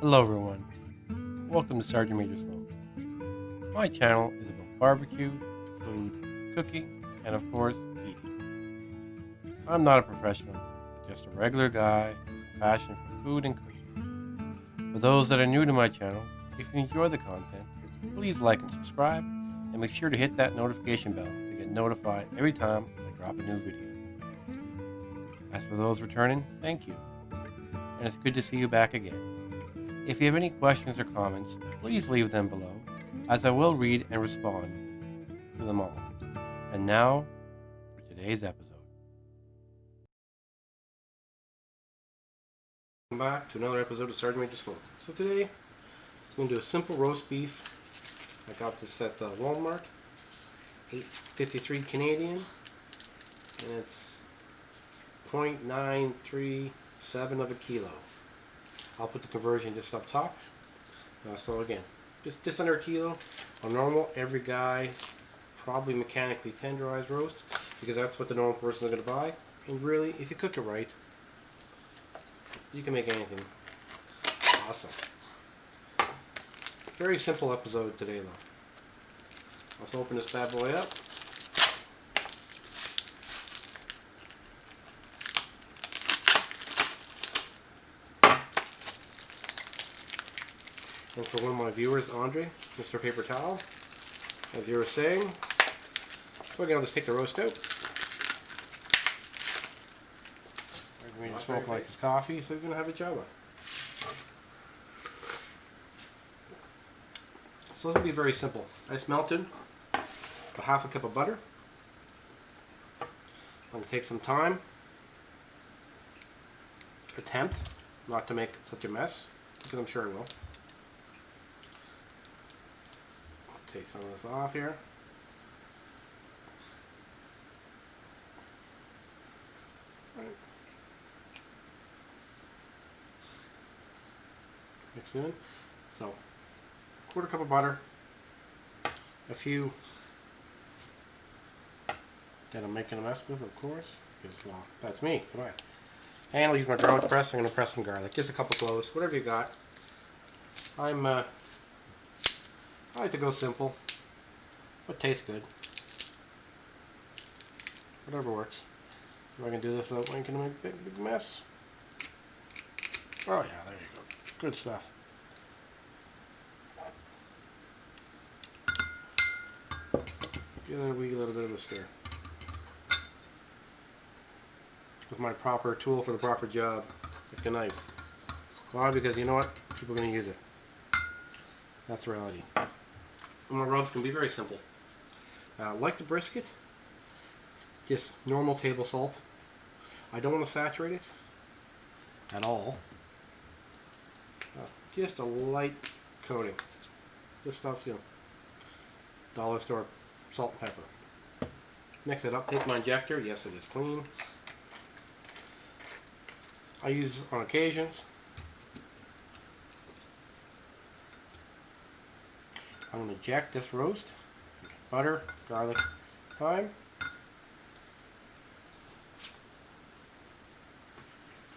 Hello everyone, welcome to Sgt-Maj Smoke. My channel is about barbecue, food, cooking, and of course, eating. I'm not a professional, just a regular guy with a passion for food and cooking. For those that are new to my channel, if you enjoy the content, please like and subscribe, and make sure to hit that notification bell to get notified every time I drop a new video. As for those returning, thank you, and it's good to see you back again. If you have any questions or comments, please leave them below, as I will read and respond to them all. And now, for today's episode. Welcome back to another episode of Sgt-Maj Smoke. So today, I'm going to do a simple roast beef. I got this at Walmart, $8.53 Canadian, and it's 0.937 of a kilo. I'll put the conversion just up top. So again, just under a kilo. On normal, every guy probably mechanically tenderized roast, because that's what the normal person is going to buy. And really, if you cook it right, you can make anything awesome. Very simple episode today though. Let's open this bad boy up. And for one of my viewers, Andre, Mr. Paper Towel, as you were saying, we're going to just take the roast out. We're going to smoke like his coffee, so we're going to have a Java. So this will be very simple. I just melted about half a cup of butter. I'm going to take some time, attempt not to make such a mess, because I'm sure I will. Take some of this off here. Right. Mix it in. So, quarter cup of butter, a few that I'm making a mess with, of course, because well, that's me. Come on. And I'll use my garlic press. I'm going to press some garlic. Just a couple cloves, whatever you got. I like to go simple, but tastes good. Whatever works. If I can do this without making a big mess. Oh yeah, there you go. Good stuff. Give it a wee little bit of a stir. With my proper tool for the proper job, like a knife. Why? Because you know what? People are going to use it. That's reality. And my rubs can be very simple. Like the brisket, just normal table salt. I don't want to saturate it at all. Just a light coating. This stuff, you know, dollar store salt and pepper. Mix it up. Taste my injector. Yes, it is clean. I use it on occasions. I'm going to inject this roast. Butter, garlic, thyme.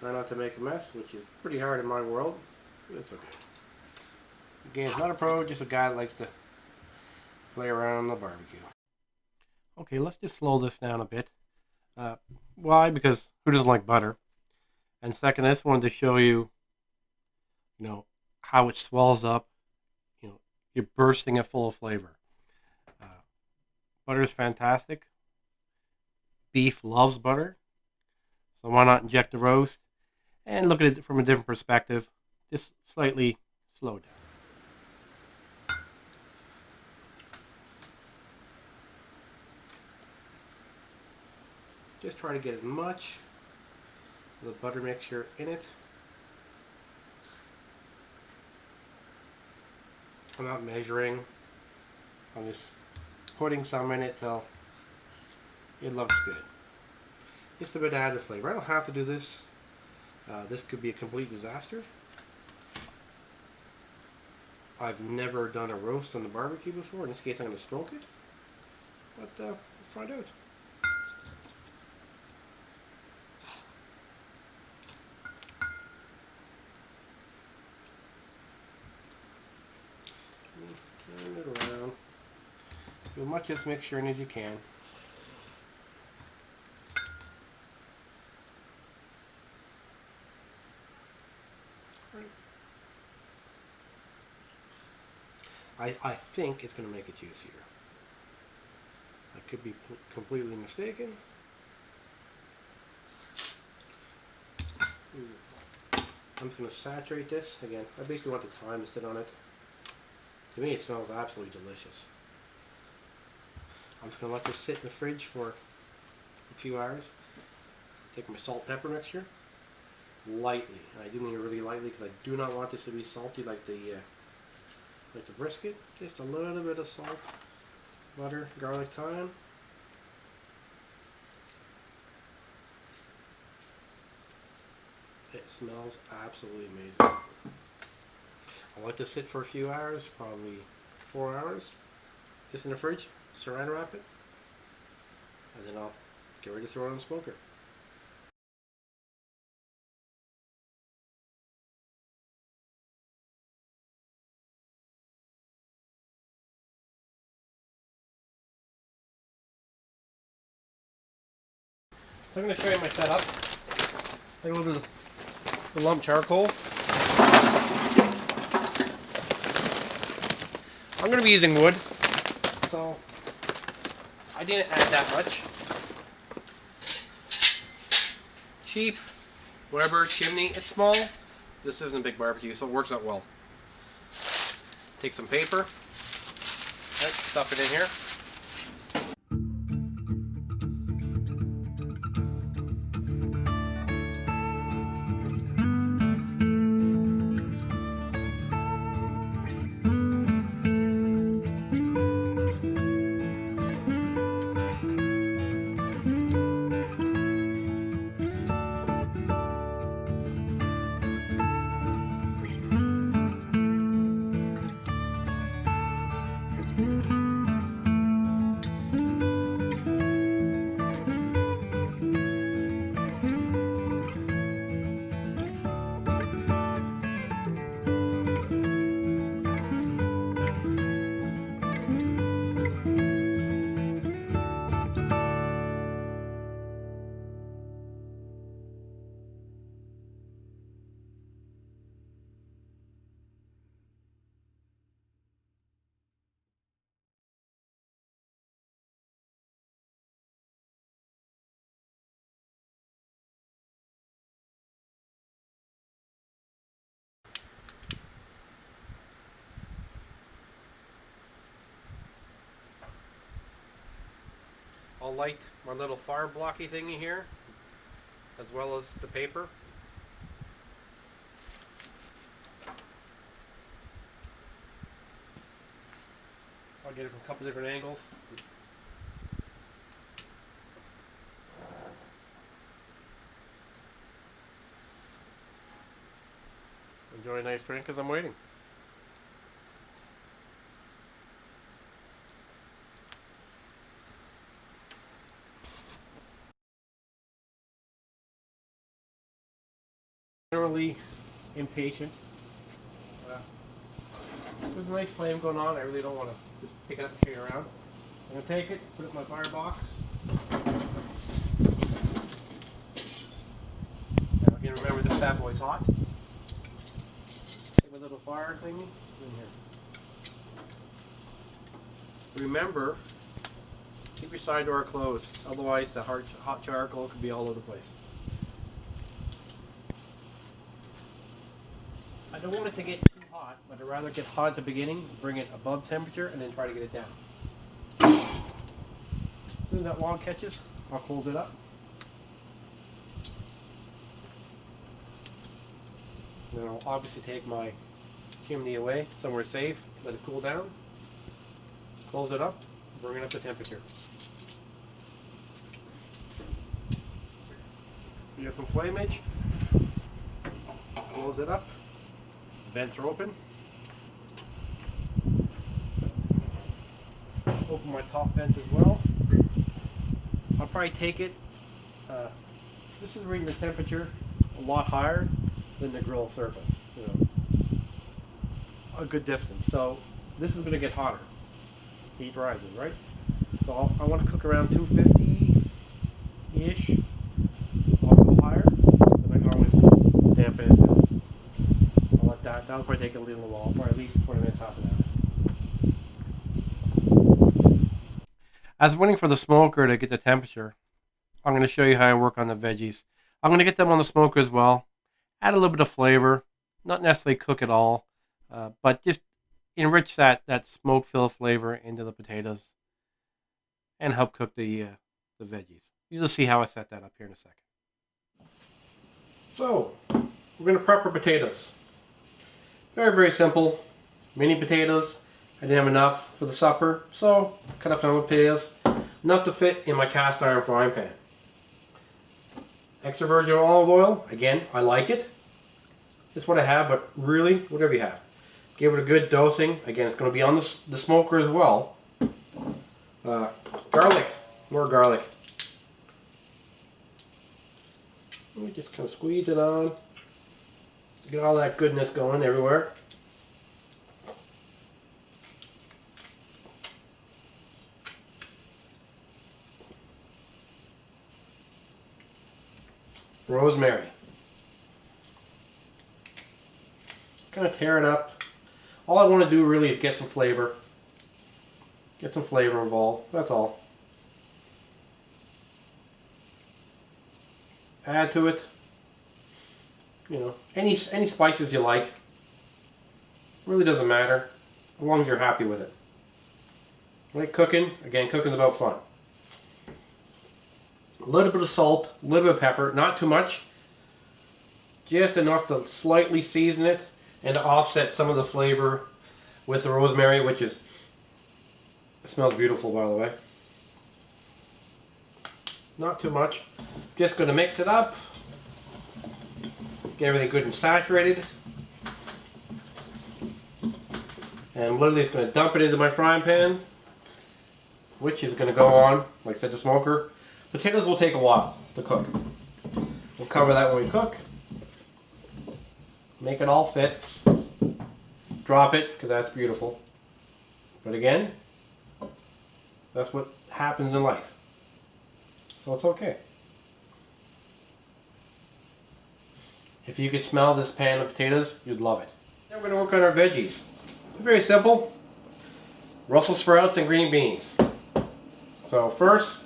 Try not to make a mess, which is pretty hard in my world, but it's okay. Again, not a pro, just a guy that likes to play around the barbecue. Okay, let's just slow this down a bit. Why? Because who doesn't like butter? And second, I just wanted to show you, how it swells up. You're bursting it full of flavor. Butter is fantastic. Beef loves butter. So why not inject the roast and look at it from a different perspective. Just slightly slow down. Just try to get as much of the butter mixture in it. I'm not measuring. I'm just putting some in it till it looks good. Just a bit of added flavor. I don't have to do this. This could be a complete disaster. I've never done a roast on the barbecue before. In this case, I'm going to smoke it. But we'll find out. as much of this mixture in as you can. I think it's going to make it juicier. I could be completely mistaken. I'm just going to saturate this. Again, I basically want the thyme to sit on it. To me, it smells absolutely delicious. I'm just going to let this sit in the fridge for a few hours. Take my salt pepper mixture lightly, and I do mean really lightly because I do not want this to be salty like the brisket. Just a little bit of salt, butter, garlic, thyme. It smells absolutely amazing. I'll let this sit for a few hours, probably 4 hours. Just in the fridge, saran wrap it, and then I'll get ready to throw it in the smoker. So I'm going to show you my setup. Take a little bit of the lump charcoal. I'm going to be using wood, so I didn't add that much. Cheap Weber chimney. It's small. This isn't a big barbecue, so it works out well. Take some paper. Let's stuff it in here. I'll light my little fire blocky thingy here, as well as the paper. I'll get it from a couple different angles. Enjoy a nice drink as I'm waiting. Generally impatient. There's a nice flame going on. I really don't want to just pick it up and carry it around. I'm going to take it, put it in my firebox. Now again, remember this bad boy's hot. Take my little fire thingy in here. Remember, keep your side door closed. Otherwise, the hot charcoal could be all over the place. I don't want it to get too hot, but I'd rather get hot at the beginning, bring it above temperature, and then try to get it down. As soon as that log catches, I'll close it up. Then I'll obviously take my chimney away, somewhere safe, let it cool down, close it up, bring it up to temperature. You get some flameage, close it up. Vents are open. Open my top vent as well. I'll probably take it. This is reading the temperature a lot higher than the grill surface. You know, a good distance. So this is going to get hotter. heat rises, right? So I want to cook around 250-ish. I'll go higher, but I can always dampen it down. I'll let that'll probably take a little while, or at least 20 minutes, half an hour. As waiting for the smoker to get the temperature, I'm going to show you how I work on the veggies. I'm going to get them on the smoker as well. Add a little bit of flavor, not necessarily cook it all, but just enrich that smoke-filled flavor into the potatoes and help cook the veggies. You'll see how I set that up here in a second. So, we're going to prep our potatoes. Very, very simple. Mini potatoes. I didn't have enough for the supper, so cut up some potatoes. Enough to fit in my cast iron frying pan. Extra virgin olive oil. Again, I like it. It's what I have, but really, whatever you have. Give it a good dosing. Again, it's going to be on the smoker as well. Garlic. More garlic. Let me just kind of squeeze it on. Get all that goodness going everywhere. Rosemary. Just kind of tear it up. All I want to do really is get some flavor. Get some flavor involved. That's all. Add to it, you know, any spices you like. Really doesn't matter, as long as you're happy with it. Like cooking, again, cooking's about fun. A little bit of salt, a little bit of pepper, not too much. Just enough to slightly season it and to offset some of the flavor with the rosemary, which is, it smells beautiful, by the way. Not too much. Just going to mix it up. Get everything good and saturated. And literally just going to dump it into my frying pan, which is going to go on, like I said, the smoker. Potatoes will take a while to cook. We'll cover that when we cook. Make it all fit. Drop it, because that's beautiful. But again, that's what happens in life. So it's okay. If you could smell this pan of potatoes, you'd love it. Now we're going to work on our veggies. Very simple. Brussels sprouts and green beans. So first,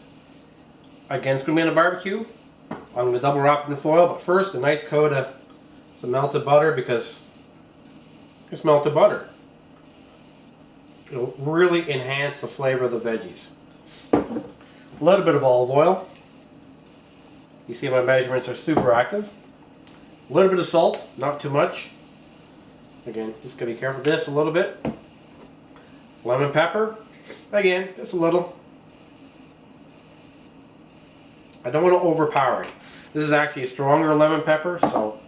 again, it's going to be on a barbecue. I'm going to double wrap it in foil, but first a nice coat of some melted butter, because it's melted butter. It'll really enhance the flavor of the veggies. A little bit of olive oil. You see my measurements are super active. A little bit of salt, not too much. Again, just gotta be careful with this a little bit. Lemon pepper, again, just a little. I don't want to overpower it. This is actually a stronger lemon pepper, so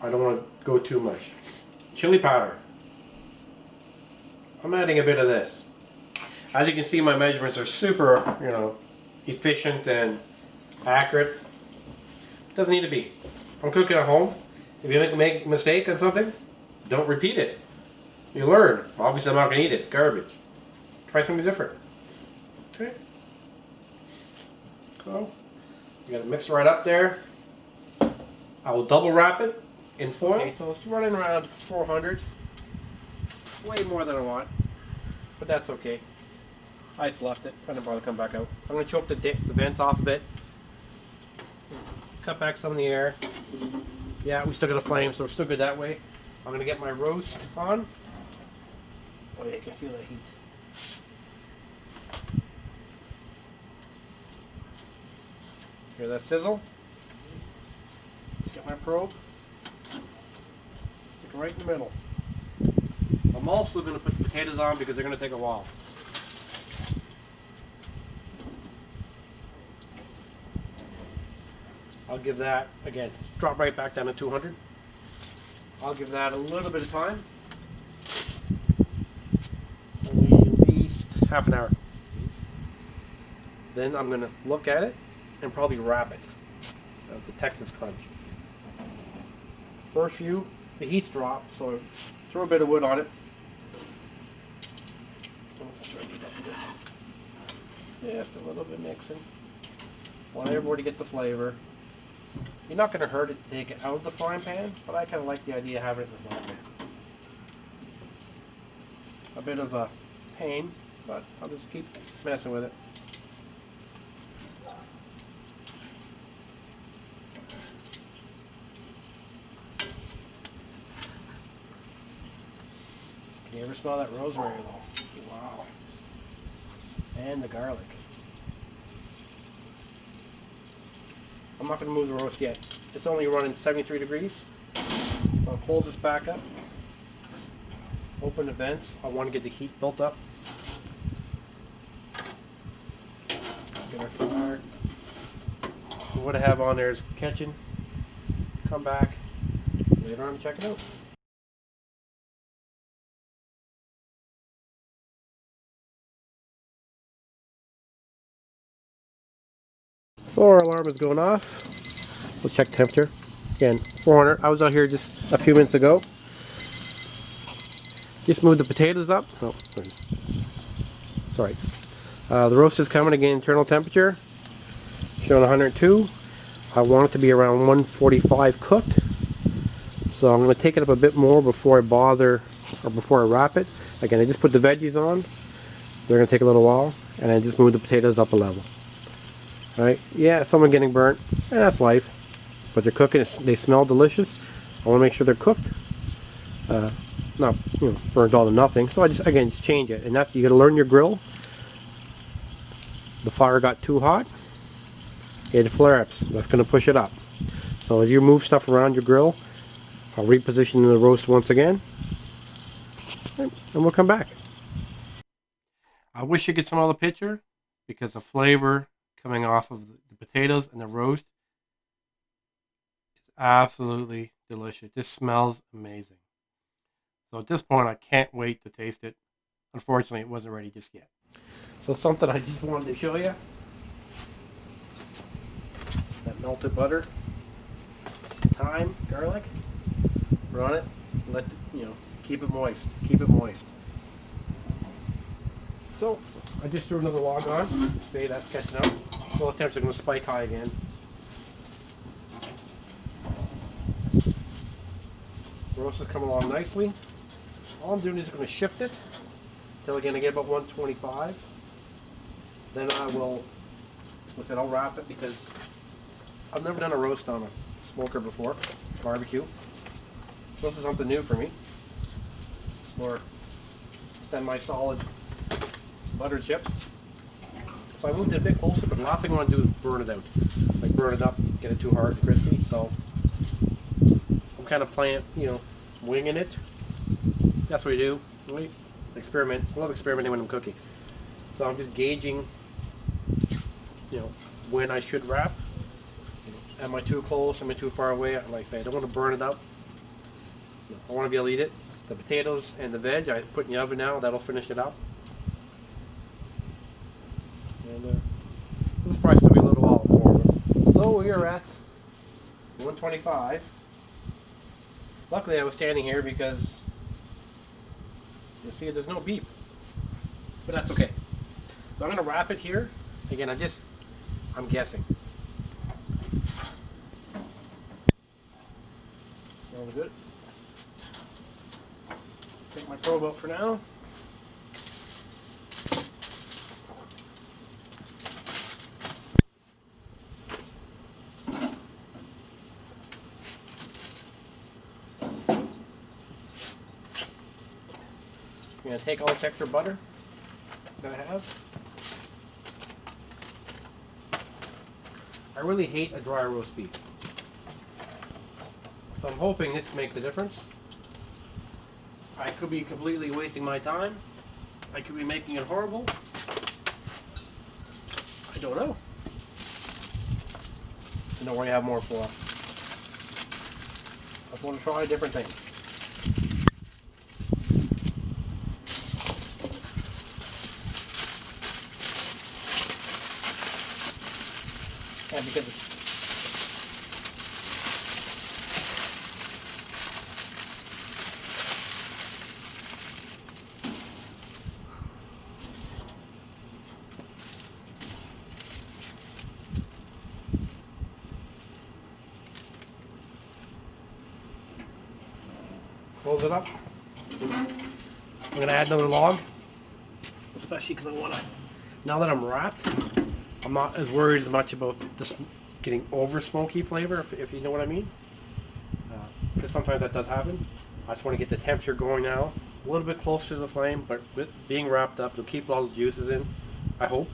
I don't want to go too much. Chili powder. I'm adding a bit of this. As you can see, my measurements are super, efficient and accurate. Doesn't need to be. I'm cooking at home. If you make a mistake on something, don't repeat it. You learn. Obviously, I'm not going to eat it. It's garbage. Try something different. Okay. So, you got to mix it right up there. I will double wrap it in foil. Okay, so it's running around 400. Way more than I want, but that's okay. I just left it. I didn't bother to come back out. So I'm going to choke the vents off a bit. Cut back some of the air. Yeah, we still got a flame, so we're still good that way. I'm going to get my roast on. Oh yeah, you can feel the heat. Hear that sizzle? Get my probe. Stick it right in the middle. I'm also going to put the potatoes on because they're going to take a while. I'll give that, again, drop right back down to 200. I'll give that a little bit of time. Maybe at least half an hour. Then I'm going to look at it and probably wrap it. The Texas Crunch. First few, the heat's dropped, so throw a bit of wood on it. Just a little bit mixing. Want everybody to get the flavor. You're not going to hurt it to take it out of the frying pan, but I kind of like the idea of having it in the frying pan. A bit of a pain, but I'll just keep messing with it. Can you ever smell that rosemary though? Wow. And the garlic. I'm not going to move the roast yet. It's only running 73 degrees. So I'll close this back up. Open the vents. I want to get the heat built up. Get our fire. What I have on there is catching. Come back later on and check it out. So our alarm is going off. We'll check temperature. Again, 400. I was out here just a few minutes ago. Just moved the potatoes up. Oh, sorry. The roast is coming again, internal temperature. Showing 102. I want it to be around 145 cooked. So I'm going to take it up a bit more before I bother, or before I wrap it. Again, I just put the veggies on. They're going to take a little while. And I just moved the potatoes up a level. Alright, yeah, some are getting burnt, and that's life. But they're cooking, they smell delicious. I want to make sure they're cooked. Not, burnt all to nothing. So I just, again, just change it. And that's, you got to learn your grill. The fire got too hot. It flare-ups. That's going to push it up. So as you move stuff around your grill, I'll reposition the roast once again. And we'll come back. I wish you could smell the picture, because the flavor coming off of the potatoes and the roast is absolutely delicious. This smells amazing. So at this point, I can't wait to taste it. Unfortunately, it wasn't ready just yet. So something I just wanted to show you. That melted butter, thyme, garlic. Put on it. Let keep it moist. Keep it moist. So I just threw another log on. See, that's catching up. Well, the temps are going to spike high again. The roast is coming along nicely. All I'm doing is going to shift it until again I get about 125. Then I will, I'll wrap it, because I've never done a roast on a smoker before, barbecue. So this is something new for me. It's more semi-solid butter chips. So I moved it a bit closer, but the last thing I want to do is burn it out. Like burn it up, get it too hard and crispy. So I'm kind of playing, winging it. That's what you do. We experiment. I love experimenting when I'm cooking. So I'm just gauging, when I should wrap. Am I too close? Am I too far away? Like I say, I don't want to burn it up. I want to be able to eat it. The potatoes and the veg I put in the oven now. That'll finish it up. And this is probably still be a little while more. So we are at 125. Luckily I was standing here because you see there's no beep. But that's okay. So I'm going to wrap it here. Again, I'm guessing. Smells good. Take my probe out for now. I'm going to take all this extra butter that I have. I really hate a dry roast beef. So I'm hoping this makes a difference. I could be completely wasting my time. I could be making it horrible. I don't know. I know where you have more for. I just want to try different things. And because close it up. I'm gonna add another log, especially because I want to. Now that I'm wrapped, I'm not as worried as much about this getting over smoky flavor, if you know what I mean. Because sometimes that does happen. I just want to get the temperature going now, a little bit closer to the flame, but with being wrapped up, it'll keep all those juices in. I hope.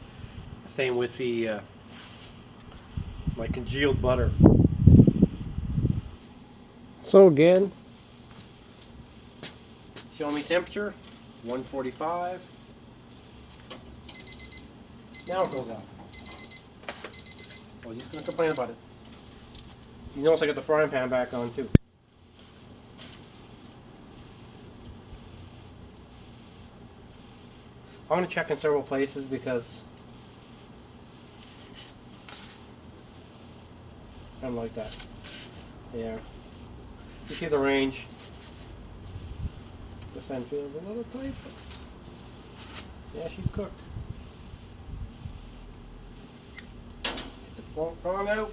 Same with the my congealed butter. So again, show me temperature, 145. Now it goes out. I was just going to complain about it. You notice I got the frying pan back on too. I'm going to check in several places because I'm like that. Yeah. You see the range. This end feels a little tight, but yeah, she's cooked. Get the prawn out.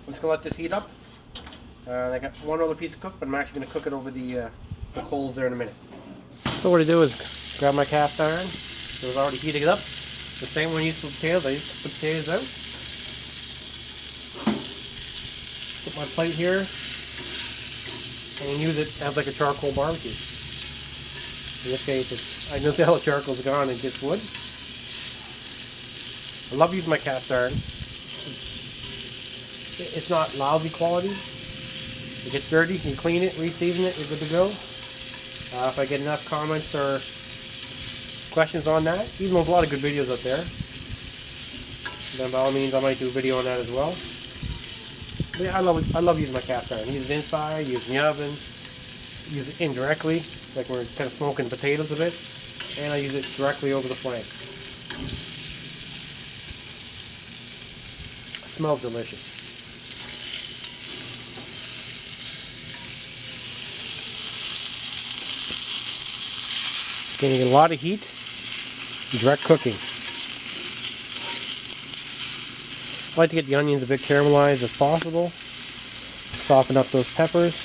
I'm just gonna let this heat up. I got one other piece of cook, but I'm actually gonna cook it over the coals there in a minute. So what I do is grab my cast iron. It was already heating it up. The same one I used for potatoes. I used to put potatoes out. Put my plate here and use it as like a charcoal barbecue. In this case, I know how the charcoal's gone and just wood. I love using my cast iron. It's not lousy quality. It gets dirty, you clean it, re-season it, you're good to go. If I get enough comments or questions on that, even though there's a lot of good videos out there, then by all means I might do a video on that as well. But yeah, I love using my cast iron. Use it inside, use it in the oven, use it indirectly, like we're kind of smoking potatoes a bit, and I use it directly over the flame. It smells delicious. Getting a lot of heat, direct cooking. I like to get the onions a bit caramelized if possible. Soften up those peppers.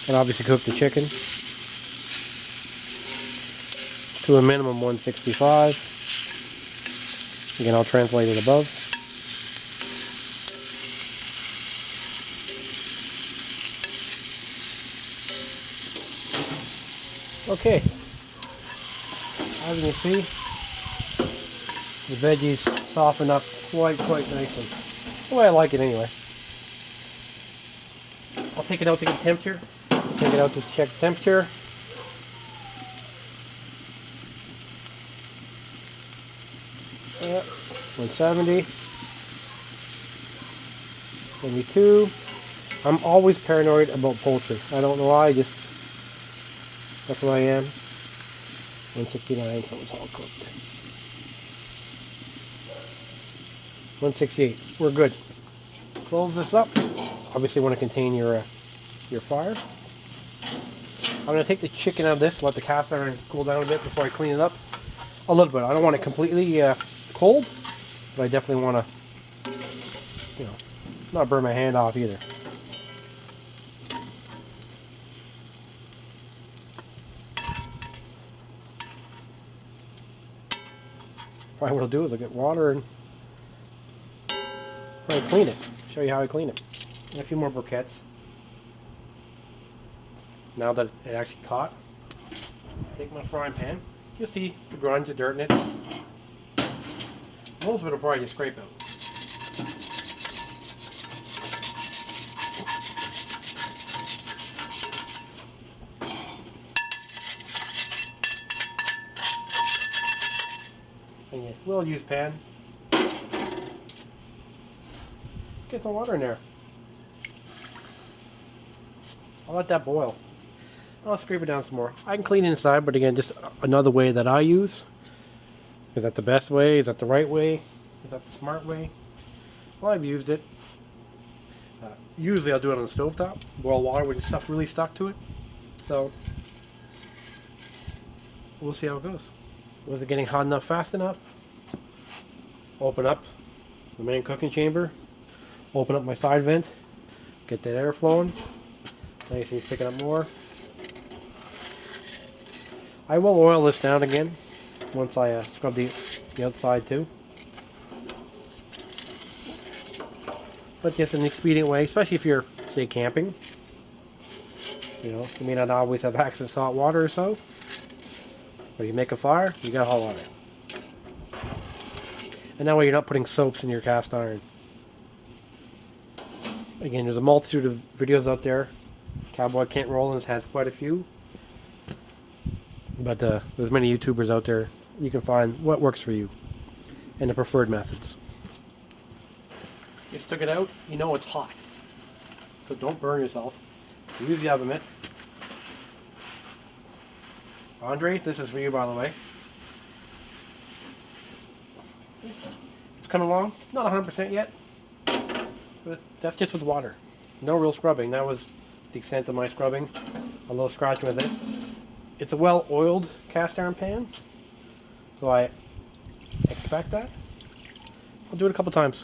And obviously cook the chicken to a minimum 165. Again, I'll translate it above. Okay, as you can see, the veggies soften up quite nicely. The way I like it anyway. I'll take it out to get temperature. Take it out to check temperature. Yeah, 170. 72. I'm always paranoid about poultry. I don't know why, that's what I am. 169, so it's all cooked. 168, we're good. Close this up. Obviously want to contain your fire. I'm going to take the chicken out of this, let the cast iron cool down a bit before I clean it up. A little bit. I don't want it completely cold, but I definitely want to, not burn my hand off either. Probably what I'll do is I'll get water and probably clean it. Show you how I clean it. And a few more briquettes. Now that it actually caught, take my frying pan. You'll see the grunge of dirt in it. Most of it will probably just scrape out. And a well-used pan. Get some water in there. I'll let that boil. I'll scrape it down some more. I can clean it inside, but again, just another way that I use. Is that the best way? Is that the right way? Is that the smart way? Well, I've used it. Usually I'll do it on the stovetop. Boil water when stuff really stuck to it. So, we'll see how it goes. Was it getting hot enough, fast enough? Open up the main cooking chamber. Open up my side vent, get that air flowing. Now you see it's picking up more. I will oil this down again once I scrub the outside too. But just an expedient way, especially if you're, say, camping. You know, you may not always have access to hot water or so. But you make a fire, you got hot water. And that way you're not putting soaps in your cast iron. Again, there's a multitude of videos out there. Cowboy Kent Rollins has quite a few. But there's many YouTubers out there. You can find what works for you and the preferred methods. Just took it out, you know it's hot. So don't burn yourself. Use the oven mitt. Andre, this is for you, by the way. It's coming along. Not 100% yet. But that's just with water. No real scrubbing. That was the extent of my scrubbing. A little scratching with this. It's a well-oiled cast iron pan. So I expect that. I'll do it a couple times.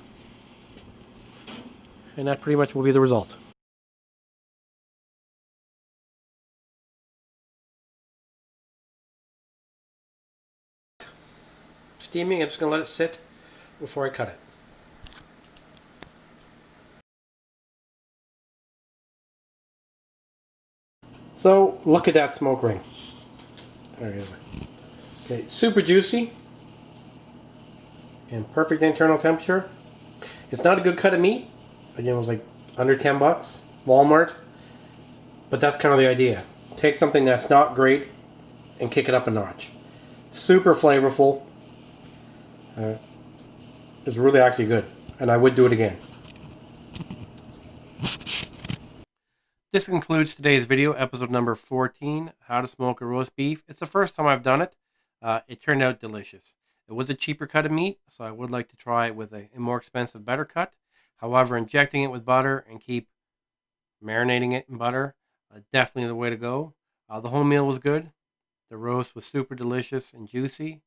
And that pretty much will be the result. Steaming, I'm just going to let it sit before I cut it. So, look at that smoke ring. There it is. Okay, super juicy and perfect internal temperature. It's not a good cut of meat. Again, it was like under 10 bucks, Walmart. But that's kind of the idea. Take something that's not great and kick it up a notch. Super flavorful. It's really actually good, and I would do it again. This concludes today's video, episode number 14, how to smoke a roast beef. It's the first time I've done it. It turned out delicious. It was a cheaper cut of meat, so I would like to try it with a more expensive, better cut. However, injecting it with butter and keep marinating it in butter, definitely the way to go. The whole meal was good. The roast was super delicious and juicy.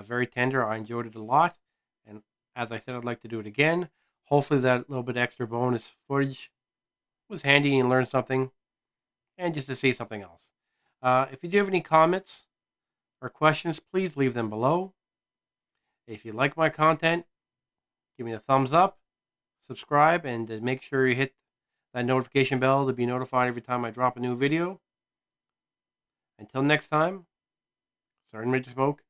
Very tender. I enjoyed it a lot. And as I said, I'd like to do it again. Hopefully that little bit extra bonus footage was handy and learned something. And just to see something else. If you do have any comments or questions, please leave them below. If you like my content, give me a thumbs up, subscribe, and make sure you hit that notification bell to be notified every time I drop a new video. Until next time, Sgt-Maj Smoke